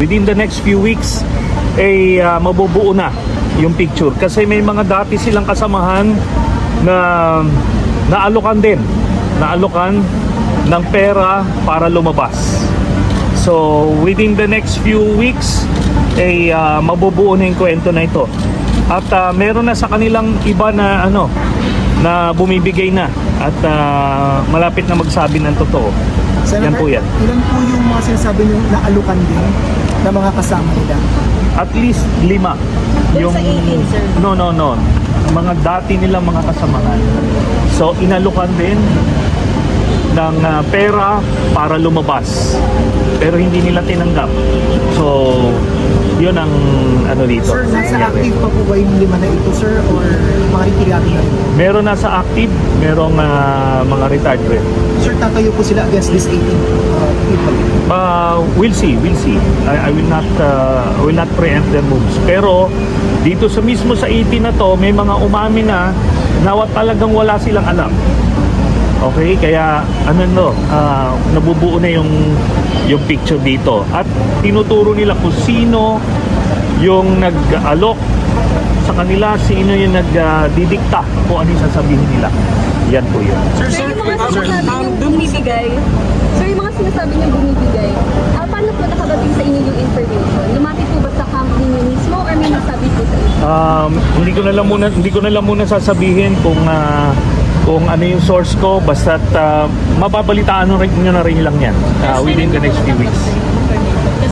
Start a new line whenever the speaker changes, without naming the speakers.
Within the next few weeks, mabubuo na yung picture. Kasi may mga dati silang kasamahan na naalokan din. Naalokan ng pera para lumabas. So, within the next few weeks, mabubuo na yung kwento na ito. At meron na sa kanilang iba na na bumibigay na at malapit na magsabi ng totoo.
Senator,
yan po yan.
Ilan po yung mga sinasabi nyo na alukan din na mga kasama nila?
At least 5.
Sa 18, sir?
No. Mga dati nilang mga kasamahan. So, inalukan din ng pera para lumabas. Pero hindi nila tinanggap. So, yun ang dito.
Sir, nasa active pa po ba yung 5 na ito, sir? Or mga retirado na rin?
Meron na sa active, merong mga retired rin.
Sir, tatayo po sila against this 18 people?
We'll see. I will not preempt their moves. Pero dito mismo sa 18 na to, may mga umamin na talagang wala silang alam. Okay, kaya nabubuo na yung picture dito. At tinuturo nila kung sino yung nag-alok sa kanila, sino yung nagdidikta kung ano yung sasabihin nila. Yan po yun.
Sir, yung mga sinasabi niyong bumibigay, paano po nakarating sa inyo yung information? Lumapit po ba sa company niyo mismo or may nasabi po sa inyo?
Hindi ko na lang muna sasabihin kung ano yung source ko, basta't mababalitaan nyo na rin lang yan within the next few weeks.